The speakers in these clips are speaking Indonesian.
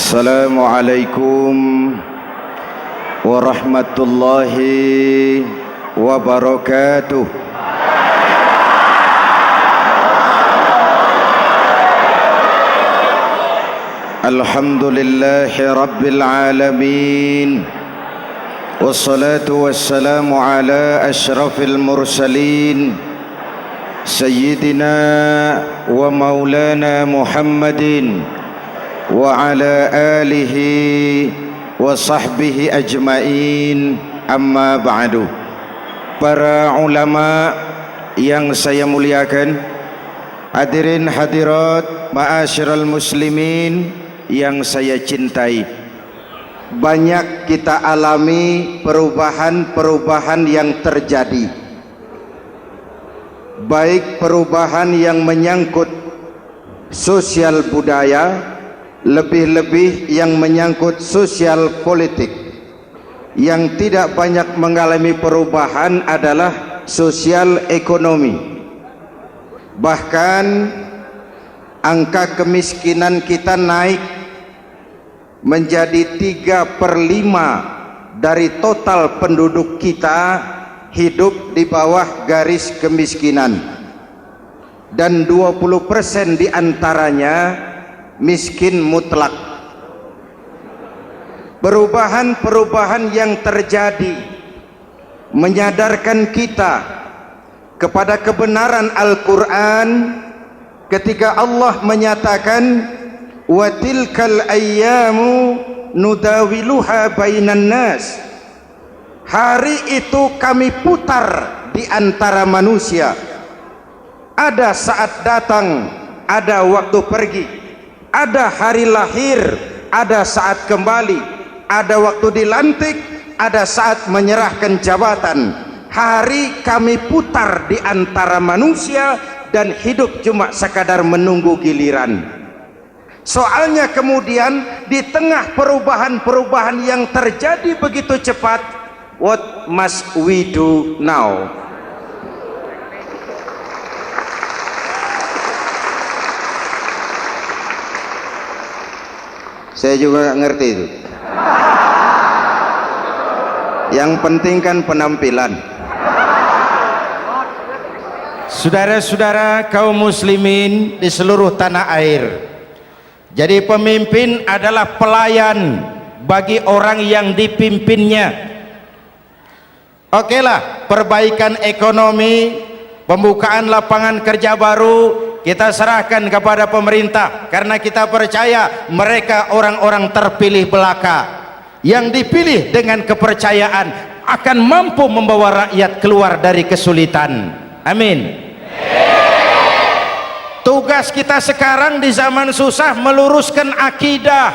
Assalamualaikum warahmatullahi wabarakatuh. Alhamdulillahi rabbil alamin, wassalatu wassalamu ala ashrafil mursalin, sayyidina wa maulana Muhammadin wa ala alihi wa sahbihi ajmain, amma ba'du. Para ulama yang saya muliakan, hadirin hadirat ma'asyiral muslimin yang saya cintai, banyak kita alami perubahan-perubahan yang terjadi, baik perubahan yang menyangkut sosial budaya, lebih-lebih yang menyangkut sosial politik. Yang tidak banyak mengalami perubahan adalah sosial ekonomi. Bahkan angka kemiskinan kita naik menjadi 3/5 dari total penduduk kita hidup di bawah garis kemiskinan, dan 20% diantaranya miskin mutlak. Perubahan-perubahan yang terjadi menyadarkan kita kepada kebenaran Al-Quran ketika Allah menyatakan wa tilkal ayyamu nudawiluha bainan nas. Hari itu kami putar di antara manusia. Ada saat datang, ada waktu pergi. Ada hari lahir, ada saat kembali, ada waktu dilantik, ada saat menyerahkan jabatan. Hari kami putar di antara manusia dan hidup cuma sekadar menunggu giliran. Soalnya kemudian di tengah perubahan-perubahan yang terjadi begitu cepat, what must we do now? Saya juga nggak ngerti itu. Yang penting kan penampilan. Saudara-saudara kaum muslimin di seluruh tanah air, jadi pemimpin adalah pelayan bagi orang yang dipimpinnya. Okelah, perbaikan ekonomi, pembukaan lapangan kerja baru kita serahkan kepada pemerintah, karena kita percaya mereka orang-orang terpilih belaka yang dipilih dengan kepercayaan akan mampu membawa rakyat keluar dari kesulitan. Amin. Tugas kita sekarang di zaman susah meluruskan akidah.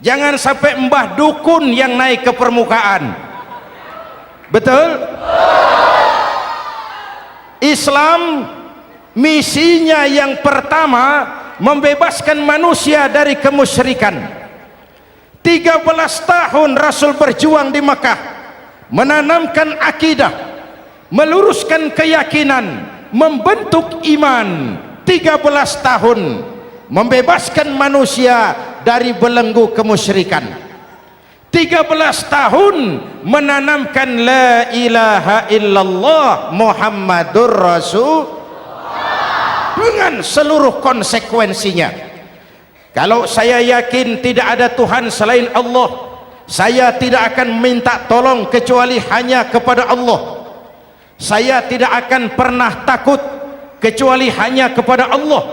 Jangan sampai mbah dukun yang naik ke permukaan. Betul? Islam misinya yang pertama membebaskan manusia dari kemusyrikan. 13 tahun Rasul berjuang di Mekah, menanamkan akidah, meluruskan keyakinan, membentuk iman. 13 tahun membebaskan manusia dari belenggu kemusyrikan. 13 tahun menanamkan la ilaha illallah Muhammadur Rasul dengan seluruh konsekuensinya. Kalau saya yakin tidak ada Tuhan selain Allah, saya tidak akan minta tolong kecuali hanya kepada Allah. Saya tidak akan pernah takut kecuali hanya kepada Allah.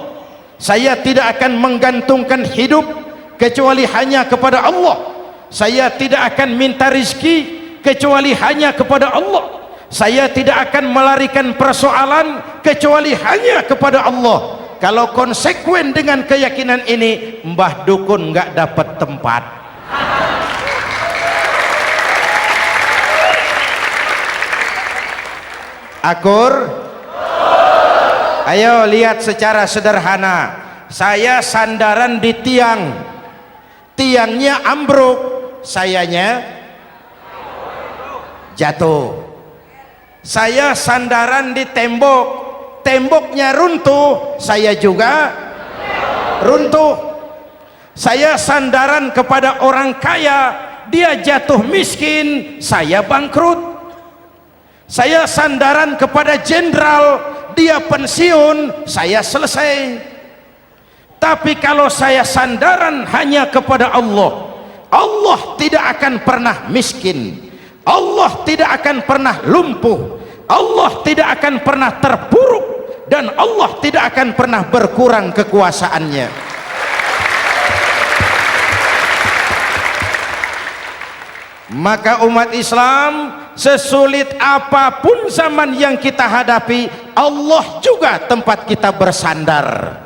Saya tidak akan menggantungkan hidup kecuali hanya kepada Allah. Saya tidak akan minta rizki kecuali hanya kepada Allah. Saya tidak akan melarikan persoalan kecuali hanya kepada Allah. Kalau konsekuen dengan keyakinan ini, mbah dukun nggak dapat tempat. Akur? Ayo lihat secara sederhana. Saya sandaran di tiang, tiangnya ambruk, sayanya jatuh. Saya sandaran di tembok, temboknya runtuh, saya juga runtuh. Saya sandaran kepada orang kaya, dia jatuh miskin, saya bangkrut. Saya sandaran kepada jenderal, dia pensiun, saya selesai. Tapi kalau saya sandaran hanya kepada Allah, Allah tidak akan pernah miskin, Allah tidak akan pernah lumpuh, Allah tidak akan pernah terpuruk, dan Allah tidak akan pernah berkurang kekuasaannya. Maka umat Islam, sesulit apapun zaman yang kita hadapi, Allah juga tempat kita bersandar.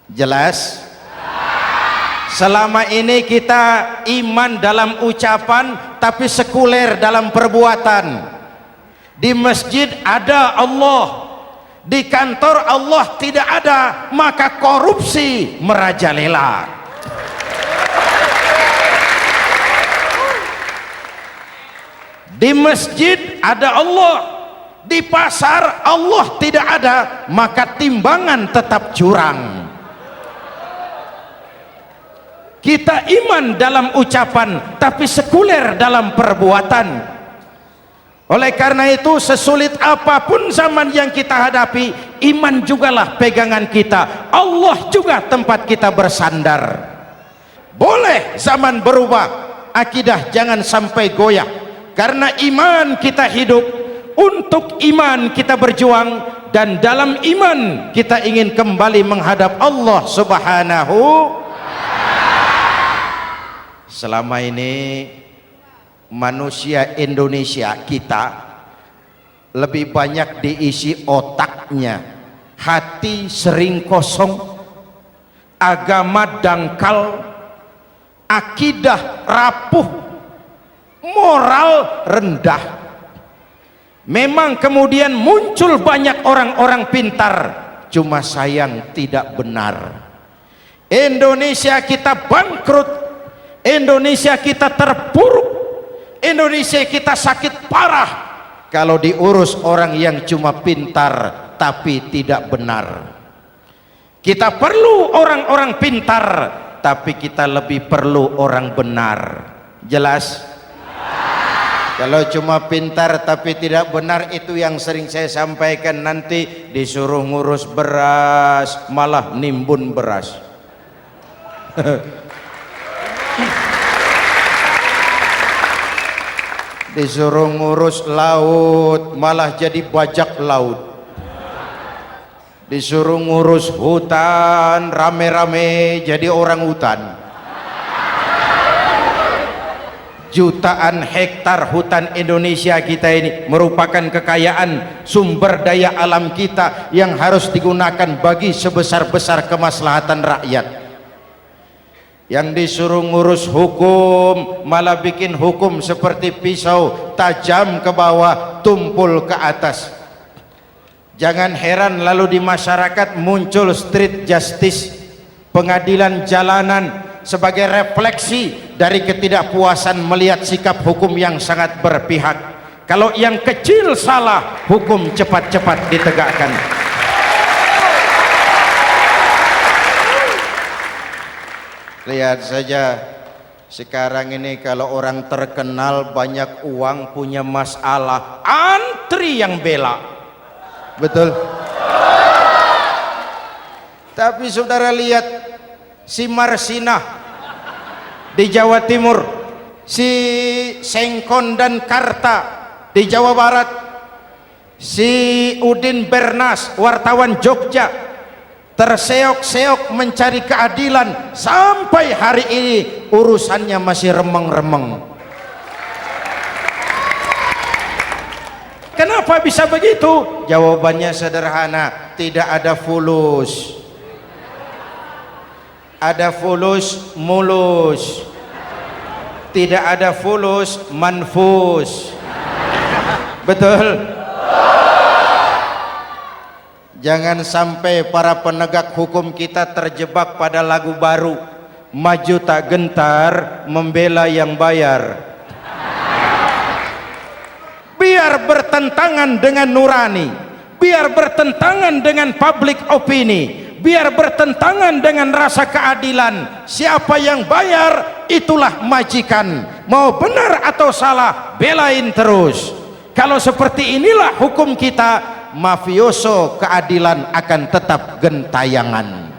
Jelas? Selama ini kita iman dalam ucapan tapi sekuler dalam perbuatan. Di masjid ada Allah, di kantor Allah tidak ada, maka korupsi merajalela. Di masjid ada Allah, di pasar Allah tidak ada, maka timbangan tetap curang. Kita iman dalam ucapan tapi sekuler dalam perbuatan. Oleh karena itu, sesulit apapun zaman yang kita hadapi, iman jugalah pegangan kita, Allah juga tempat kita bersandar. Boleh zaman berubah, akidah jangan sampai goyah. Karena iman kita hidup, untuk iman kita berjuang, dan dalam iman kita ingin kembali menghadap Allah Subhanahu. Selama ini manusia Indonesia kita lebih banyak diisi otaknya, hati sering kosong, agama dangkal, akidah rapuh, moral rendah. Memang kemudian muncul banyak orang-orang pintar, cuma sayang tidak benar. Indonesia kita bangkrut, Indonesia kita terpuruk, Indonesia kita sakit parah kalau diurus orang yang cuma pintar tapi tidak benar. Kita perlu orang-orang pintar, tapi kita lebih perlu orang benar. Jelas? Kalau cuma pintar tapi tidak benar, itu yang sering saya sampaikan, nanti disuruh ngurus beras malah nimbun beras. Disuruh ngurus laut malah jadi bajak laut. Disuruh ngurus hutan rame-rame jadi orang hutan. Jutaan hektar hutan Indonesia kita ini merupakan kekayaan sumber daya alam kita yang harus digunakan bagi sebesar-besar kemaslahatan rakyat. Yang disuruh ngurus hukum malah bikin hukum seperti pisau, tajam ke bawah, tumpul ke atas. Jangan heran lalu di masyarakat muncul street justice, pengadilan jalanan, sebagai refleksi dari ketidakpuasan melihat sikap hukum yang sangat berpihak. Kalau yang kecil salah, hukum cepat-cepat ditegakkan. Lihat saja sekarang ini, kalau orang terkenal banyak uang punya masalah, antri yang bela. Betul? Tapi saudara lihat si Marsinah di Jawa Timur, si Sengkon dan Karta di Jawa Barat, si Udin Bernas wartawan Jogja terseok-seok mencari keadilan, sampai hari ini urusannya masih remeng-remeng. Kenapa bisa begitu? Jawabannya sederhana, tidak ada fulus. Ada fulus mulus, tidak ada fulus manfus. Betul? Jangan sampai para penegak hukum kita terjebak pada lagu baru, maju tak gentar membela yang bayar. Biar bertentangan dengan nurani, biar bertentangan dengan public opini, biar bertentangan dengan rasa keadilan. Siapa yang bayar itulah majikan, mau benar atau salah belain terus. Kalau seperti inilah hukum kita, mafioso keadilan akan tetap gentayangan.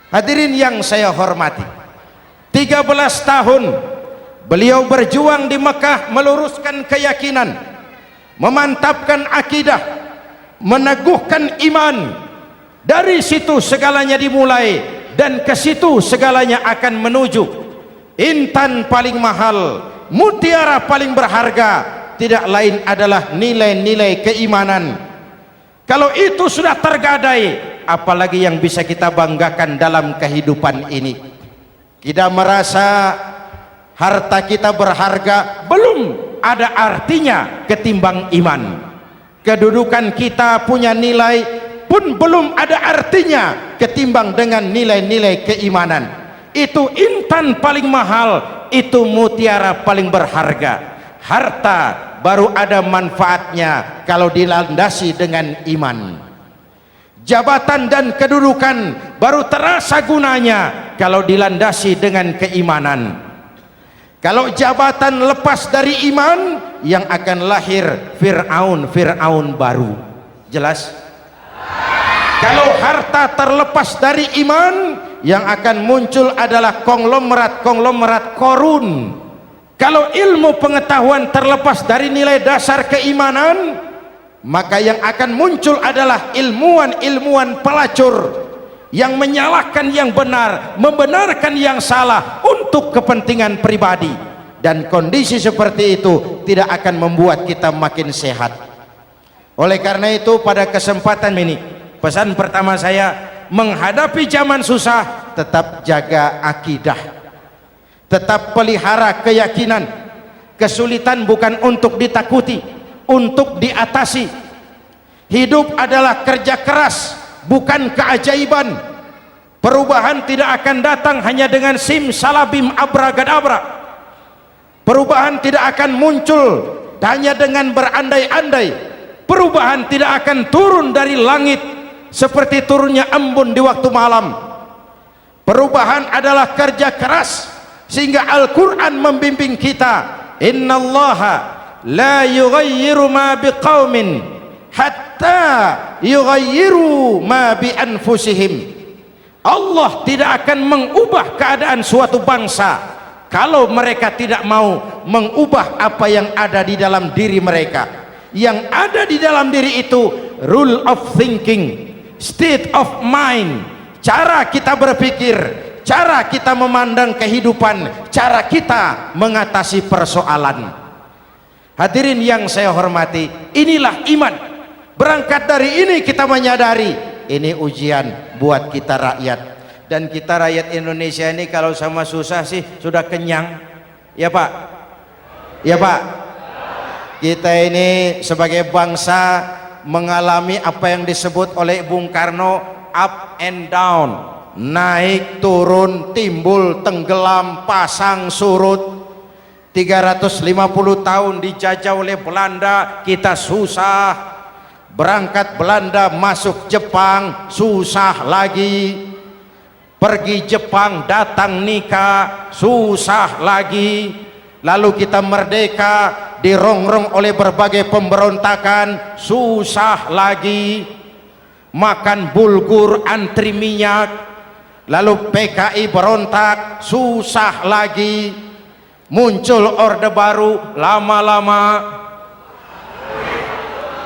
Hadirin yang saya hormati, 13 tahun beliau berjuang di Mekah meluruskan keyakinan, memantapkan akidah, meneguhkan iman. Dari situ segalanya dimulai dan ke situ segalanya akan menuju. Intan paling mahal, mutiara paling berharga, tidak lain adalah nilai-nilai keimanan. Kalau itu sudah tergadai, apalagi yang bisa kita banggakan dalam kehidupan ini? Kita merasa harta kita berharga, belum ada artinya ketimbang iman. Kedudukan kita punya nilai pun belum ada artinya ketimbang dengan nilai-nilai keimanan. Itu intan paling mahal, itu mutiara paling berharga. Harta baru ada manfaatnya kalau dilandasi dengan iman. Jabatan dan kedudukan baru terasa gunanya kalau dilandasi dengan keimanan. Kalau jabatan lepas dari iman, yang akan lahir Fir'aun baru. Jelas? Kalau harta terlepas dari iman, yang akan muncul adalah konglomerat korun. Kalau ilmu pengetahuan terlepas dari nilai dasar keimanan, maka yang akan muncul adalah ilmuwan pelacur yang menyalahkan yang benar, membenarkan yang salah untuk kepentingan pribadi. Dan kondisi seperti itu tidak akan membuat kita makin sehat. Oleh karena itu, pada kesempatan ini, pesan pertama saya, menghadapi zaman susah, tetap jaga akidah, tetap pelihara keyakinan. Kesulitan bukan untuk ditakuti, untuk diatasi. Hidup adalah kerja keras, bukan keajaiban. Perubahan tidak akan datang hanya dengan simsalabim abragadabra. Perubahan tidak akan muncul hanya dengan berandai-andai. Perubahan tidak akan turun dari langit seperti turunnya embun di waktu malam. Perubahan adalah kerja keras, sehingga Al-Quran membimbing kita, innallaha la yughayyiru ma biqaumin hatta yughayyiru ma bi anfusihim. Allah tidak akan mengubah keadaan suatu bangsa kalau mereka tidak mau mengubah apa yang ada di dalam diri mereka. Yang ada di dalam diri itu rule of thinking, state of mind, cara kita berpikir, cara kita memandang kehidupan, cara kita mengatasi persoalan. Hadirin yang saya hormati, inilah iman. Berangkat dari ini kita menyadari ini ujian buat kita rakyat. Dan kita rakyat Indonesia ini kalau sama susah sih sudah kenyang. Ya Pak? Ya Pak? Kita ini sebagai bangsa mengalami apa yang disebut oleh Bung Karno up and down, naik turun, timbul tenggelam, pasang surut. 350 tahun dijajah oleh Belanda, kita susah. Berangkat Belanda masuk Jepang, susah lagi. Pergi Jepang, datang nikah, susah lagi. Lalu kita merdeka, dirongrong oleh berbagai pemberontakan, susah lagi. Makan bulgur, antri minyak. Lalu PKI berontak, susah lagi. Muncul orde baru, lama-lama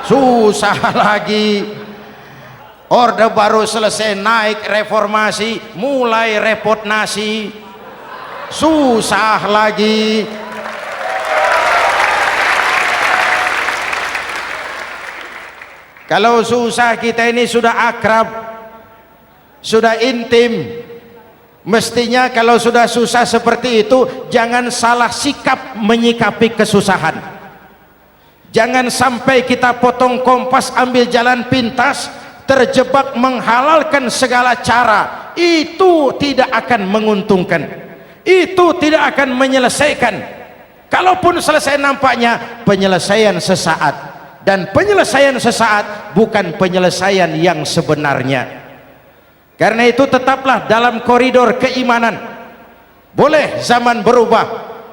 susah lagi. Orde baru selesai, naik reformasi, mulai repot nasi, susah lagi. Kalau susah kita ini sudah akrab, sudah intim. Mestinya kalau sudah susah seperti itu, jangan salah sikap menyikapi kesusahan. Jangan sampai kita potong kompas, ambil jalan pintas, terjebak menghalalkan segala cara. Itu tidak akan menguntungkan, itu tidak akan menyelesaikan. Kalaupun selesai, nampaknya penyelesaian sesaat, dan penyelesaian sesaat bukan penyelesaian yang sebenarnya. Karena itu tetaplah dalam koridor keimanan. Boleh zaman berubah,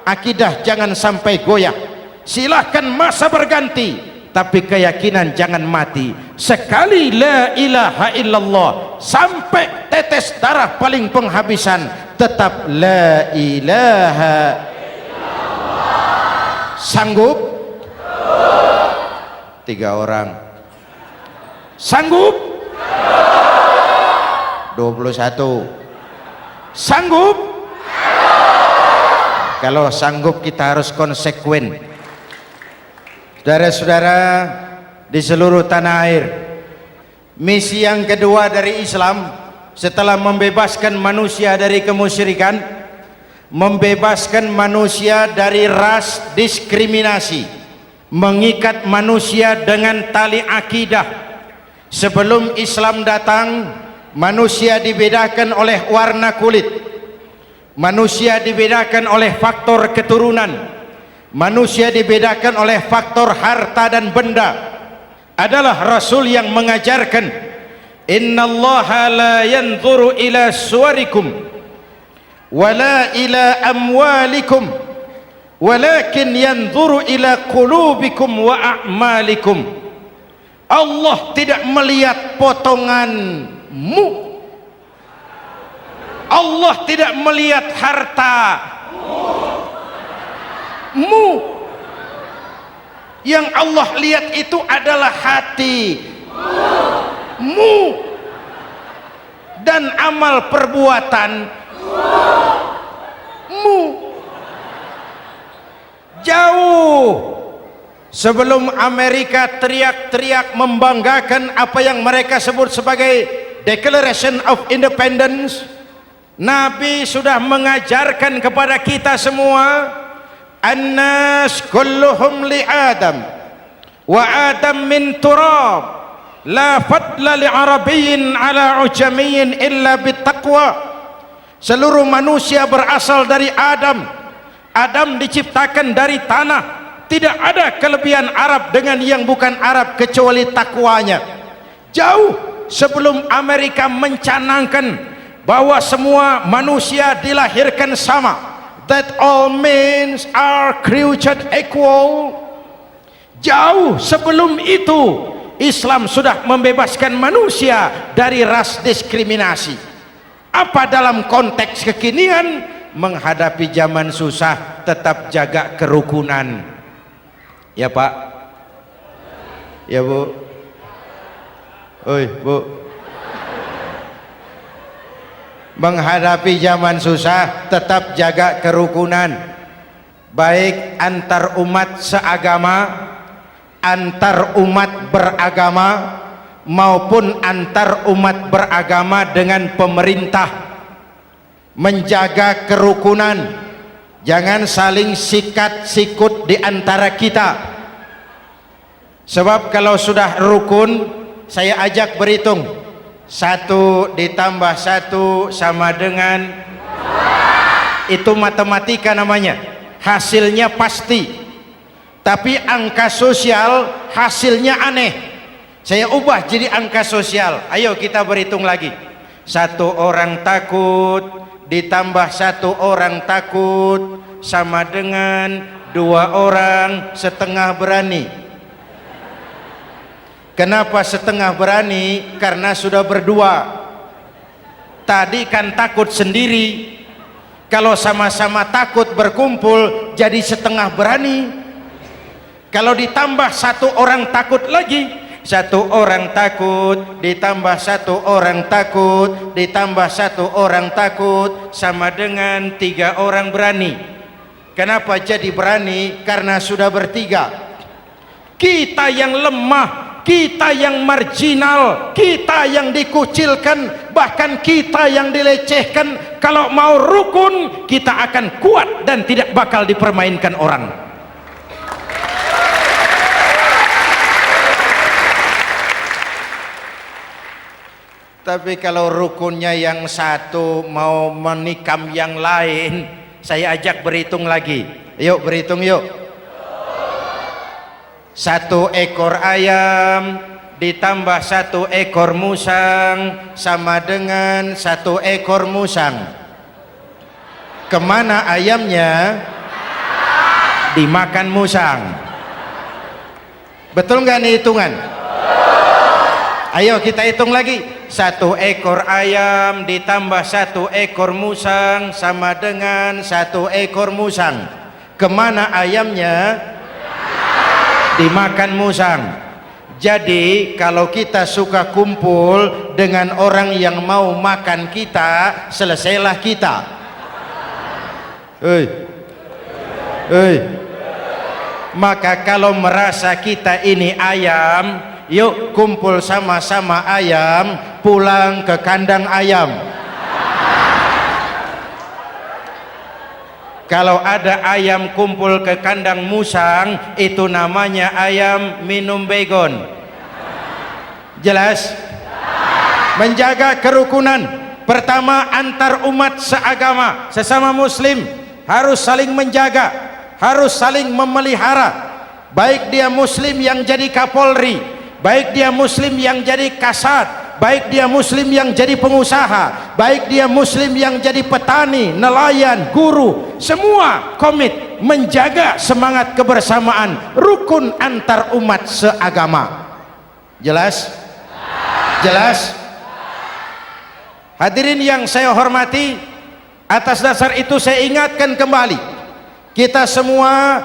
akidah jangan sampai goyah. Silahkan masa berganti, tapi keyakinan jangan mati. Sekali la ilaha illallah sampai tetes darah paling penghabisan, tetap la ilaha illallah. Sanggup? 3 orang. Sanggup? 21. Sanggup? Kalau sanggup kita harus konsekuen. Saudara-saudara di seluruh tanah air, misi yang kedua dari Islam setelah membebaskan manusia dari kemusyrikan, membebaskan manusia dari ras diskriminasi, mengikat manusia dengan tali akidah. Sebelum Islam datang, manusia dibedakan oleh warna kulit, manusia dibedakan oleh faktor keturunan, manusia dibedakan oleh faktor harta dan benda. Adalah Rasul yang mengajarkan, innallaha la yanzuru ila suwarikum wala ila amwalikum walakin yanzuru ila qulubikum wa a'malikum. Allah tidak melihat potonganmu, Allah tidak melihat hartamu. Yang Allah lihat itu adalah hatimu dan amal perbuatanmu. Jauh sebelum Amerika teriak-teriak membanggakan apa yang mereka sebut sebagai Declaration of Independence, Nabi sudah mengajarkan kepada kita semua, annas kulluhum li Adam wa Adam min turab la fadla li arabiyyin ala ujamiyyin illa bittaqwa. Seluruh manusia berasal dari Adam. Adam diciptakan dari tanah. Tidak ada kelebihan Arab dengan yang bukan Arab kecuali takwanya. Jauh sebelum Amerika mencanangkan bahwa semua manusia dilahirkan sama, that all men are created equal. Jauh sebelum itu Islam sudah membebaskan manusia dari ras diskriminasi. Apa dalam konteks kekinian menghadapi zaman susah tetap jaga kerukunan? Ya Pak, ya Bu, oi Bu, menghadapi zaman susah tetap jaga kerukunan, baik antar umat seagama, antar umat beragama, maupun antar umat beragama dengan pemerintah. Menjaga kerukunan, jangan saling sikat sikut di antara kita. Sebab kalau sudah rukun, saya ajak berhitung, 1 ditambah 1 sama dengan, itu matematika namanya, hasilnya pasti. Tapi angka sosial hasilnya aneh. Saya ubah jadi angka sosial. Ayo kita berhitung lagi. 1 orang takut ditambah 1 orang takut sama dengan 2 orang setengah berani. Kenapa setengah berani? Karena sudah berdua. Tadi kan takut sendiri. Kalau sama-sama takut berkumpul jadi setengah berani. Kalau ditambah 1 orang takut lagi, 1 orang takut ditambah 1 orang takut ditambah 1 orang takut sama dengan 3 orang berani. Kenapa jadi berani? Karena sudah bertiga. Kita yang lemah, kita yang marginal, kita yang dikucilkan, bahkan kita yang dilecehkan, kalau mau rukun kita akan kuat dan tidak bakal dipermainkan orang. Tapi kalau rukunnya yang satu mau menikam yang lain, saya ajak berhitung lagi. Yuk berhitung yuk. 1 ekor ayam ditambah 1 ekor musang sama dengan 1 ekor musang. Kemana ayamnya? Dimakan musang. Betul nggak nih hitungan? Ayo kita hitung lagi. 1 ekor ayam ditambah 1 ekor musang sama dengan 1 ekor musang. Kemana ayamnya? Dimakan musang. Jadi kalau kita suka kumpul dengan orang yang mau makan kita, selesailah kita. Maka kalau merasa kita ini ayam, yuk kumpul sama-sama ayam, pulang ke kandang ayam. Kalau ada ayam kumpul ke kandang musang, itu namanya ayam minum baygon. Jelas? Menjaga kerukunan. Pertama, antar umat seagama, sesama muslim harus saling menjaga, harus saling memelihara. Baik dia muslim yang jadi kapolri, baik dia muslim yang jadi kasat, baik dia muslim yang jadi pengusaha, baik dia muslim yang jadi petani, nelayan, guru, semua komit menjaga semangat kebersamaan, rukun antar umat seagama. Jelas? Jelas? Hadirin yang saya hormati, atas dasar itu saya ingatkan kembali, kita semua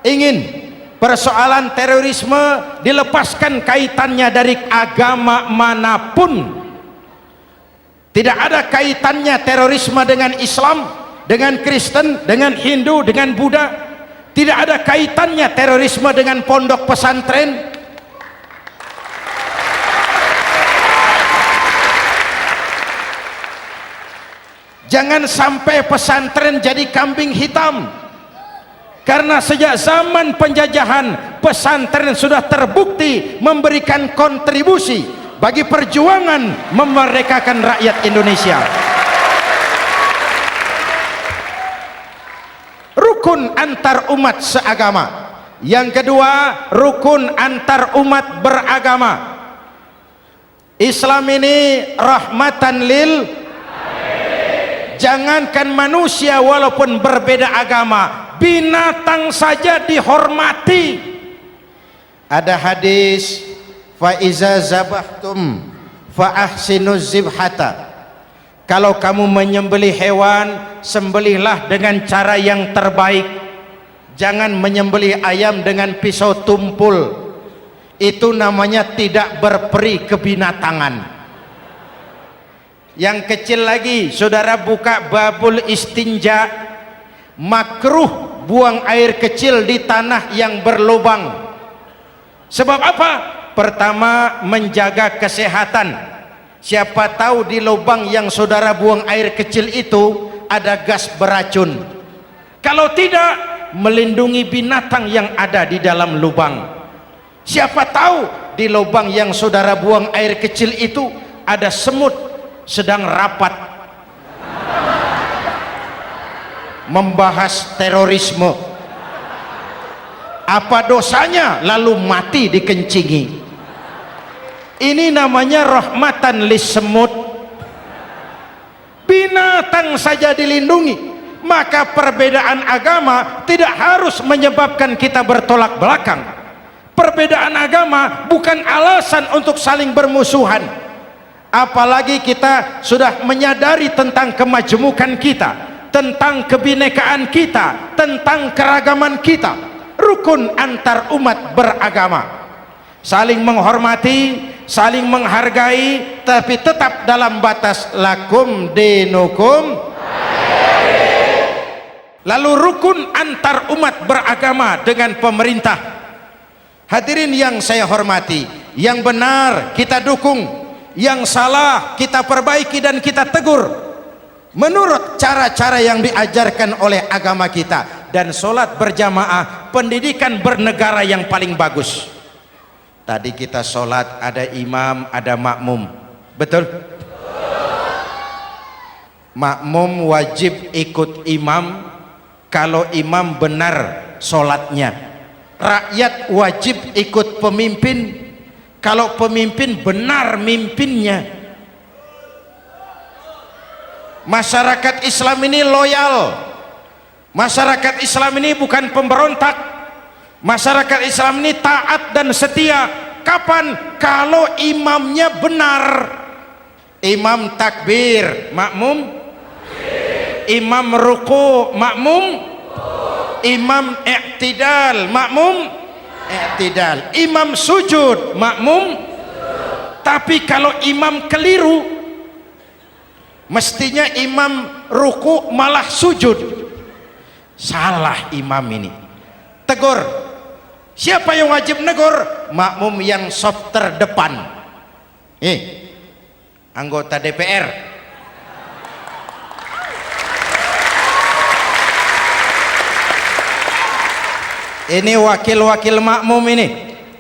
ingin persoalan terorisme dilepaskan kaitannya dari agama manapun. Tidak ada kaitannya terorisme dengan Islam, dengan Kristen, dengan Hindu, dengan Buddha. Tidak ada kaitannya terorisme dengan pondok pesantren. Jangan sampai pesantren jadi kambing hitam. Karena sejak zaman penjajahan, pesantren sudah terbukti memberikan kontribusi bagi perjuangan memerdekakan rakyat Indonesia. Rukun antar umat seagama. Yang kedua, rukun antar umat beragama. Islam ini rahmatan lil, jangankan manusia walaupun berbeda agama, binatang saja dihormati. Ada hadis, fa iza zabahtum fa ahsinuz zibhata. Kalau kamu menyembelih hewan, sembelihlah dengan cara yang terbaik. Jangan menyembelih ayam dengan pisau tumpul. Itu namanya tidak berperi kebinatangan. Yang kecil lagi, saudara buka babul istinja, makruh buang air kecil di tanah yang berlubang. Sebab apa? Pertama, menjaga kesehatan. Siapa tahu di lubang yang saudara buang air kecil itu ada gas beracun. Kalau tidak, melindungi binatang yang ada di dalam lubang. Siapa tahu di lubang yang saudara buang air kecil itu ada semut sedang rapat membahas terorisme. Apa dosanya lalu mati dikencingi? Ini namanya rahmatan lis semut. Binatang saja dilindungi. Maka perbedaan agama tidak harus menyebabkan kita bertolak belakang. Perbedaan agama bukan alasan untuk saling bermusuhan. Apalagi kita sudah menyadari tentang kemajemukan kita, tentang kebinekaan kita, tentang keragaman kita. Rukun antar umat beragama, saling menghormati, saling menghargai, tapi tetap dalam batas lakum dinukum. Lalu rukun antar umat beragama dengan pemerintah. Hadirin yang saya hormati, yang benar kita dukung, yang salah kita perbaiki dan kita tegur menurut cara-cara yang diajarkan oleh agama kita. Dan sholat berjamaah, pendidikan bernegara yang paling bagus. Tadi kita sholat ada imam, ada makmum, betul? Makmum wajib ikut imam kalau imam benar sholatnya. Rakyat wajib ikut pemimpin kalau pemimpin benar mimpinnya. Masyarakat Islam ini loyal, masyarakat Islam ini bukan pemberontak, masyarakat Islam ini taat dan setia. Kapan? Kalau imamnya benar. Imam takbir, makmum, imam ruku, makmum, imam i'tidal, makmum i'tidal, imam sujud, makmum. Tapi kalau imam keliru, mestinya imam ruku malah sujud, salah imam ini. Tegur. Siapa yang wajib negur? Makmum yang saf terdepan. Anggota DPR. Ini wakil-wakil makmum ini,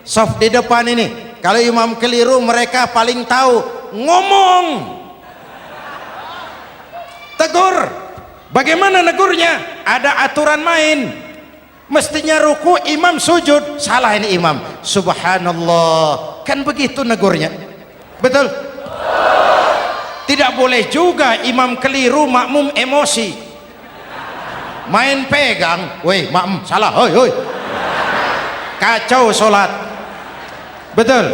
saf di depan ini. Kalau imam keliru, mereka paling tahu. Ngomong, tegur. Bagaimana negurnya? Ada aturan main. Mestinya ruku, imam sujud, salah ini imam. Subhanallah, kan begitu negurnya. Betul? Tidak boleh juga imam keliru, makmum emosi, main pegang. Woi makmum salah, hoi hoi, kacau sholat. Betul?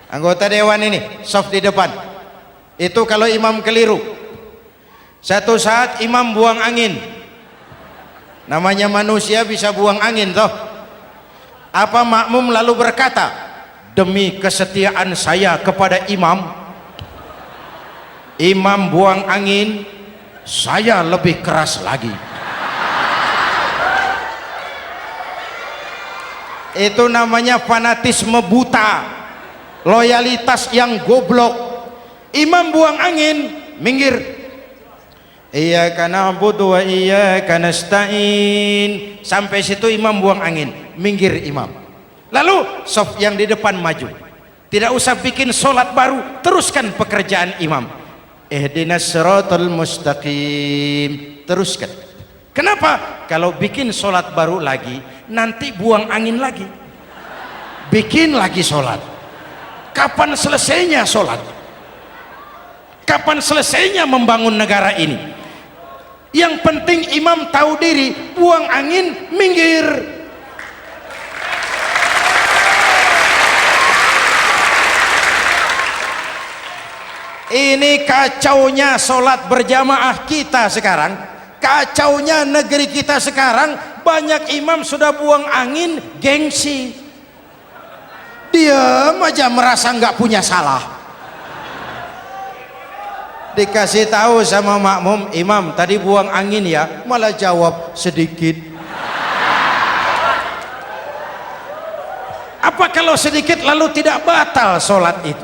Anggota dewan ini saf di depan, itu kalau imam keliru, satu saat imam buang angin. Namanya manusia bisa buang angin toh. Apa makmum lalu berkata, demi kesetiaan saya kepada imam, imam buang angin, saya lebih keras lagi. Itu namanya fanatisme buta, loyalitas yang goblok. Imam buang angin, minggir. Iyyaka na'budu wa iyyaka nasta'in. Sampai situ imam buang angin, minggir imam. Lalu saf yang di depan maju. Tidak usah bikin solat baru, teruskan pekerjaan imam. Ihdinas siratal mustaqim, teruskan. Kenapa? Kalau bikin solat baru lagi, nanti buang angin lagi, bikin lagi solat. Kapan selesainya solat? Kapan selesainya membangun negara ini? Yang penting imam tahu diri, buang angin, minggir. Ini kacaunya solat berjamaah kita sekarang, kacaunya negeri kita sekarang. Banyak imam sudah buang angin, gengsi, diam aja merasa nggak punya salah. Dikasih tahu sama makmum, imam tadi buang angin ya, malah jawab sedikit. Apa kalau sedikit lalu tidak batal solat itu?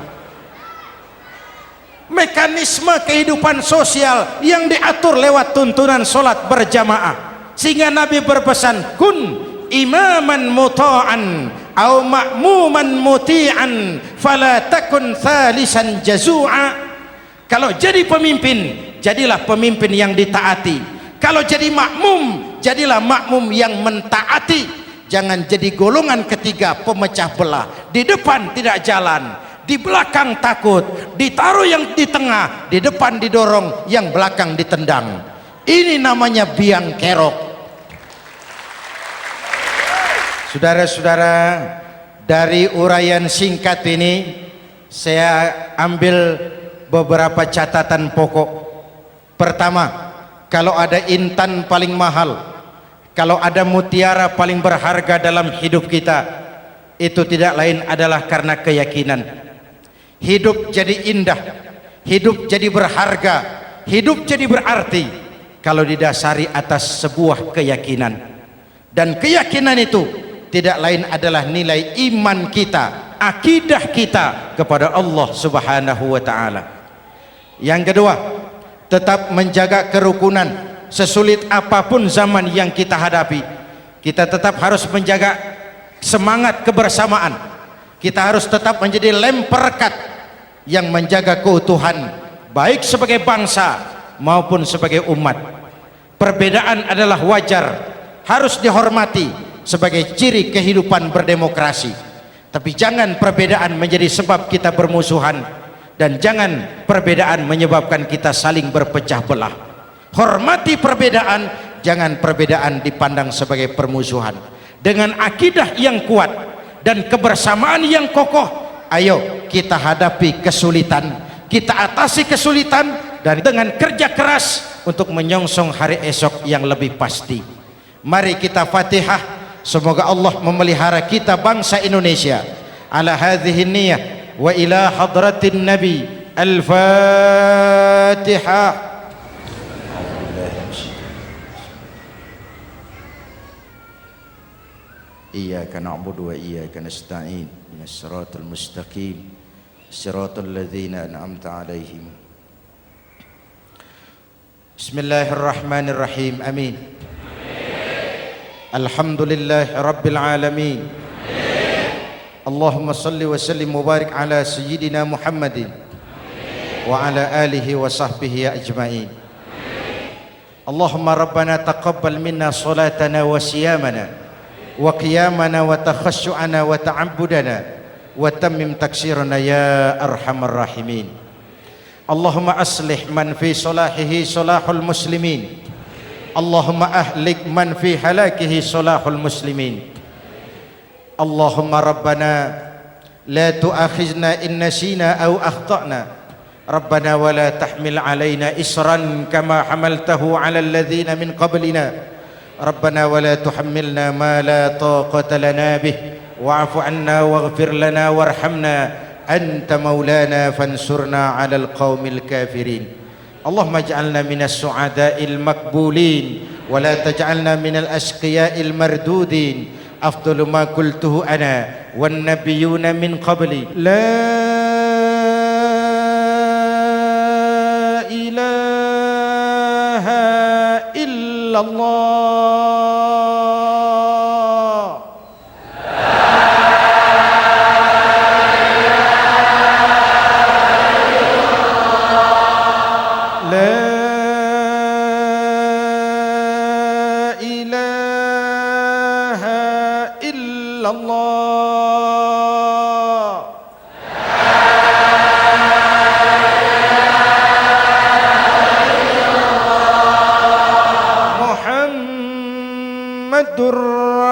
Mekanisme kehidupan sosial yang diatur lewat tuntunan solat berjamaah, sehingga Nabi berpesan, kun imaman muta'an au ma'muman muti'an fala takun thalisan jazu'a. Kalau jadi pemimpin, jadilah pemimpin yang ditaati. Kalau jadi makmum, jadilah makmum yang mentaati. Jangan jadi golongan ketiga pemecah belah. Di depan tidak jalan, di belakang takut, ditaruh yang di tengah, di depan didorong, yang belakang ditendang. Ini namanya biang kerok. Saudara-saudara, dari uraian singkat ini saya ambil beberapa catatan pokok. Pertama, kalau ada intan paling mahal, kalau ada mutiara paling berharga dalam hidup kita, itu tidak lain adalah karena keyakinan. Hidup jadi indah, hidup jadi berharga, hidup jadi berarti kalau didasari atas sebuah keyakinan. Dan keyakinan itu tidak lain adalah nilai iman kita, akidah kita kepada Allah Subhanahu wa ta'ala. Yang kedua, tetap menjaga kerukunan. Sesulit apapun zaman yang kita hadapi, kita tetap harus menjaga semangat kebersamaan. Kita harus tetap menjadi lem perekat yang menjaga keutuhan, baik sebagai bangsa maupun sebagai umat. Perbedaan adalah wajar, harus dihormati. sebagai ciri kehidupan berdemokrasi. Tapi jangan perbedaan menjadi sebab kita bermusuhan, dan jangan perbedaan menyebabkan kita saling berpecah belah. Hormati perbedaan, jangan perbedaan dipandang sebagai permusuhan. Dengan akidah yang kuat dan kebersamaan yang kokoh, ayo kita hadapi kesulitan, kita atasi kesulitan, dan dengan kerja keras untuk menyongsong hari esok yang lebih pasti. Mari kita Fatihah. Semoga Allah memelihara kita bangsa Indonesia ala hadhihi niyah wa ila hadratin nabi. Al-Fatihah. Iyyaka na'budu wa iyyaka nasta'in ihdinas siratal mustaqim siratal ladzina an'amta 'alaihim. Bismillahirrahmanirrahim. Amin. Alhamdulillah Rabbil Alamin. Allahumma salli wa sallim mubarak ala Sayyidina Muhammadin wa ala alihi wa sahbihi ajma'in. Allahumma Rabbana taqabbal minna salatana wa siyamana wa qiyamana wa takhashu'ana wa ta'abbudana wa tammim taksirana ya arhamar rahimin. Allahumma aslih man fi salahihi salahul muslimin. Allahumma ahlik man fi halakihi salahul muslimin. Allahumma Rabbana la tu'akhizna in nasina aw akhtana. Rabbana wa la tahmil alaina isran kama hamaltahu ala alladhina min qablina. Rabbana wa la tuhammilna ma la taqata lana bih wa'fu anna waghfir lana warhamna anta maulana fansurna 'alal qaumil kafirin. Allahumma ij'alna minas su'ada'il makbulin wa la taj'alna minal ashqiya'il mardudin. Afdalu ma qultuhu ana wan nabiyyuna min qabli la ilaha illallah.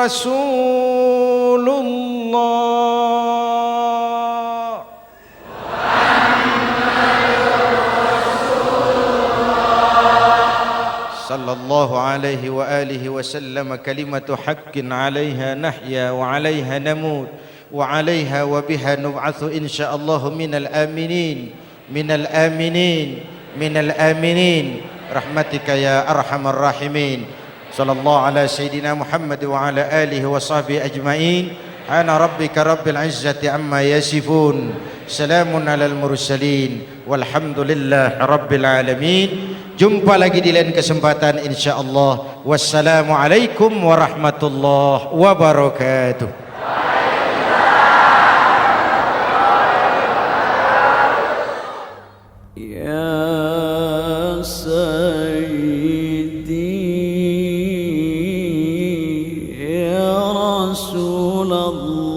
Rasulullah sallallahu alaihi wa alihi wa sallam. Kalimatu haqqin 'alaiha nahya wa 'alaiha namut wa 'alaiha wa biha nub'atsu insyaallah minal aminin minal aminin minal aminin rahmatika ya arhamar rahimin. Sallallahu ala Sayyidina Muhammad wa ala alihi wa sahbihi ajma'in. Ana rabbika rabbil izzati amma yasifun. Salamun alal mursalin. Walhamdulillah rabbil alamin. Jumpa lagi di lain kesempatan insyaallah. Wassalamualaikum warahmatullahi wabarakatuh. Allah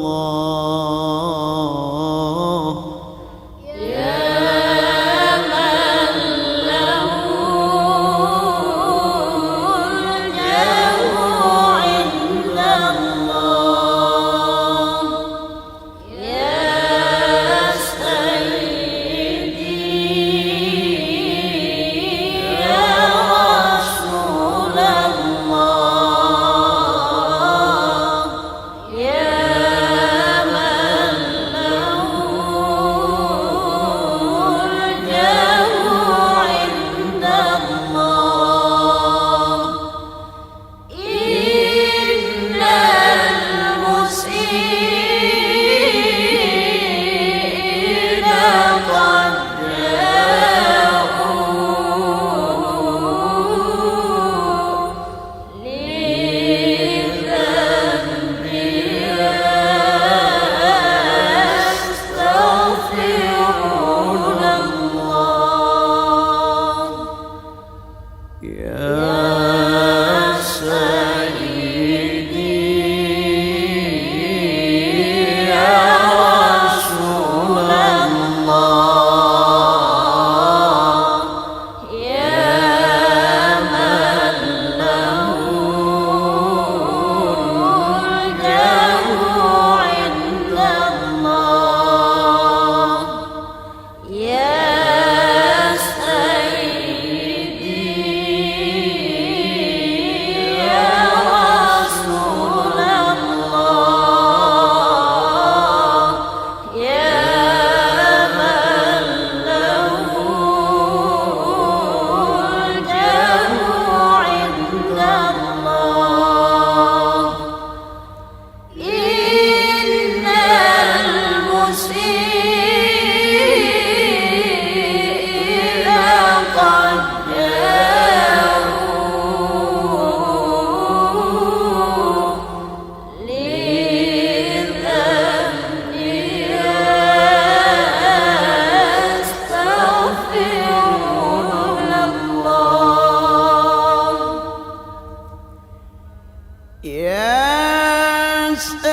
يا سيدي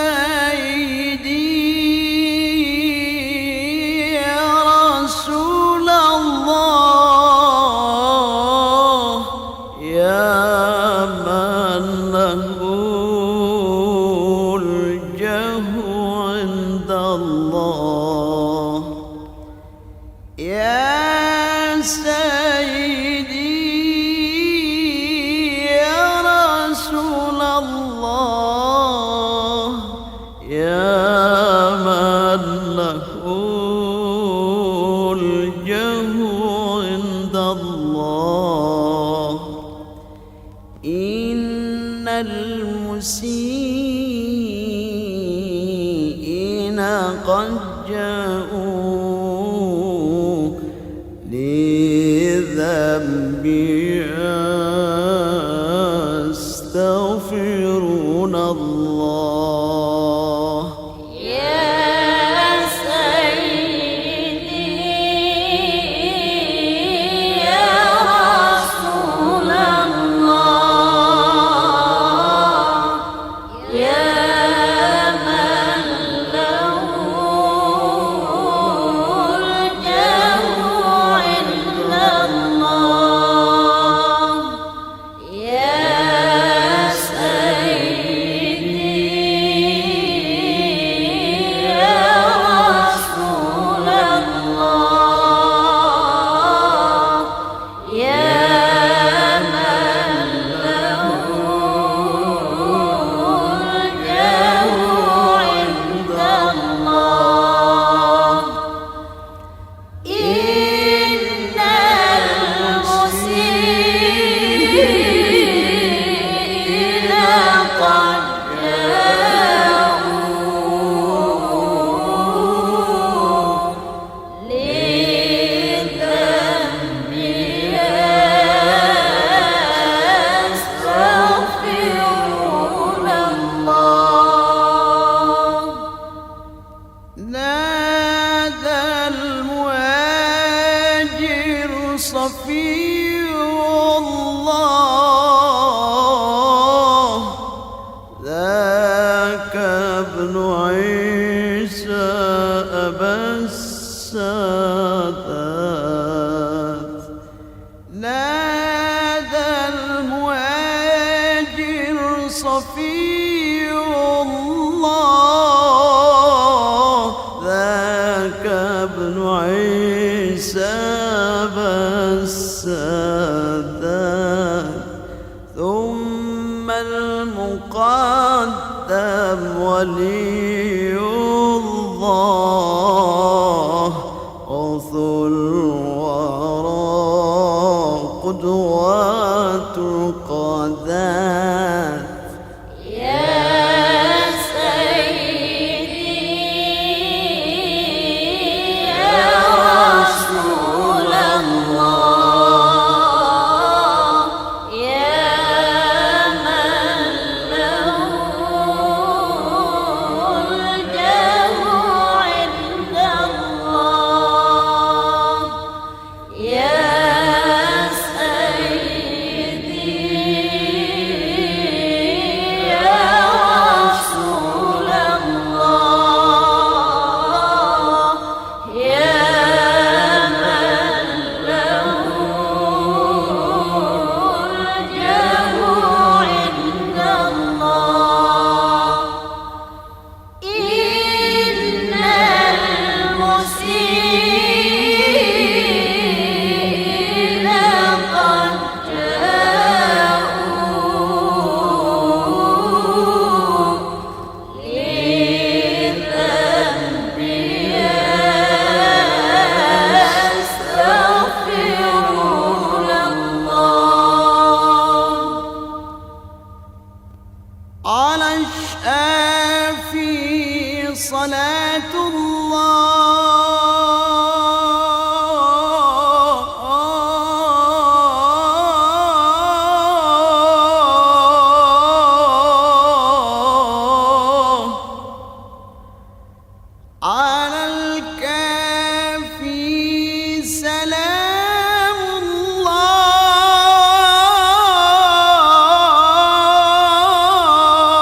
يا رسول الله يا من له الجاه عند الله يا سيدي يا رسول الله يا من له الجاه عند الله إن المسيئين قد جاءوا لذنبي يستغفرون الله يا سيدي يا رسول الله يا من له الجاه عند الله يا سيدي يا رسول الله يا من له الجاه عند الله إن المسيئين قد جاءوا لذنبي يستغفرون الله نادى المهاجر صفي الله ذاك ابن عيسى أبا السادات نادى المهاجر صفي الله ذاك ابن عيسى بالسادات ثم المقدم ولي الله غوث الورى قدوات القادات يا سيدي يا رسول الله يا من له الجاه عند الله يا سيدي يا رسول الله يا من له الجاه عند الله إن المسيئين قد جاءوا لذنبي يستغفرون الله على الشافي صلاة الله على الكافي سلام الله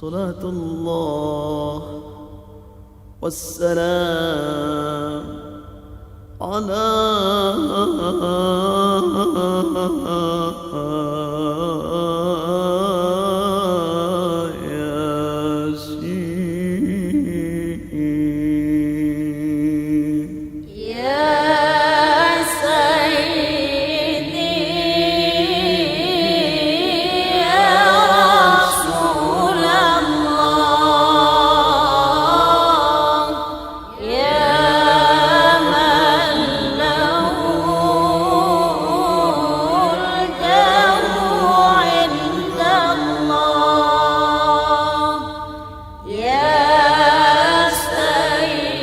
صلاة الله والسلام على ياسين. يا سيدي يا رسول الله يا من له الجو عند الله يا سيدي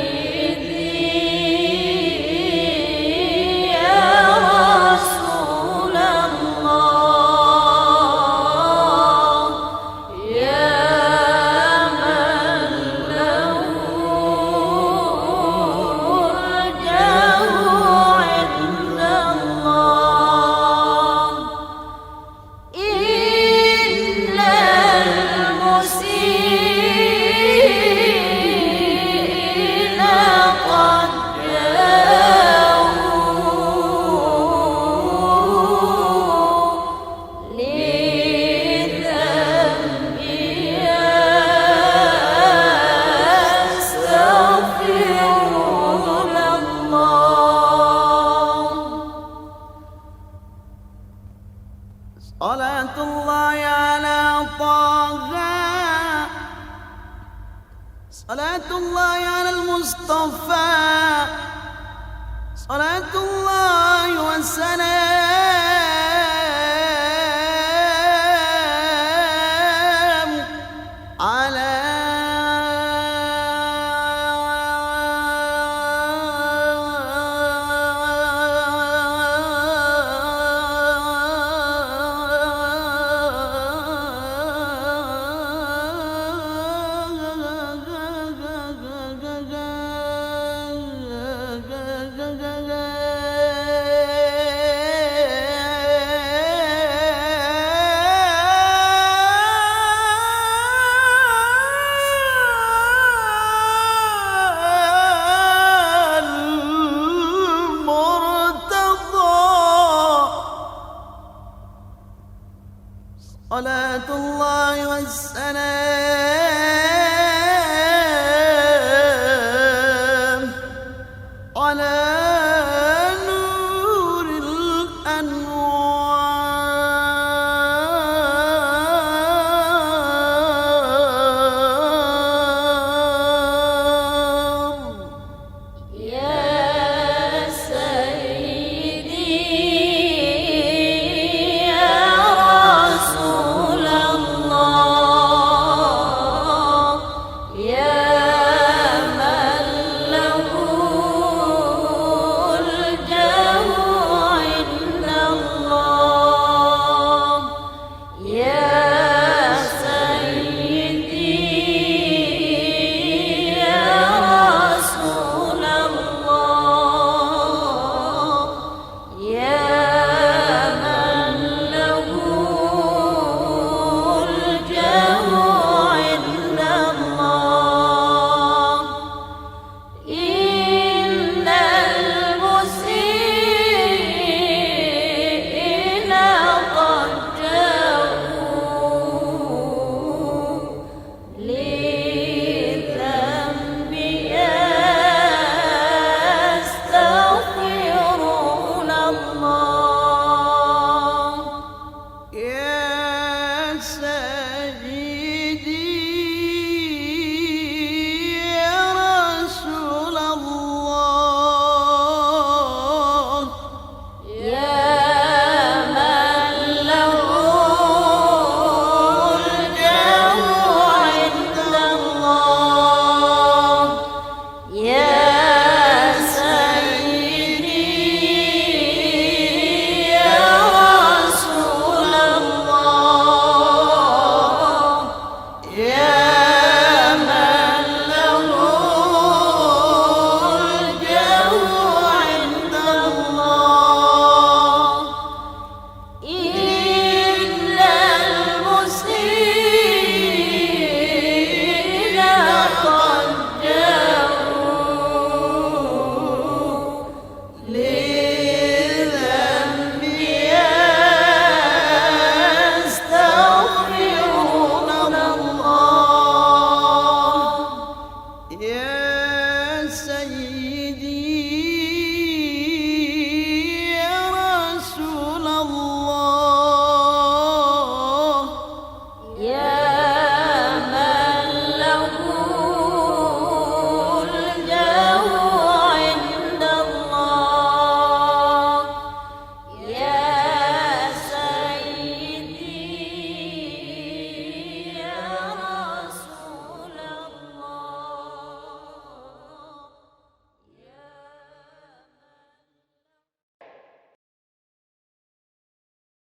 يا رسول الله يا من له الجو عند الله إن المسيئين قد جاءوا لذنبي يستغفرون الله. صلاة الله على طه، صلاة الله على المصطفى، صلاة الله والسلام على صلاة الله والسلام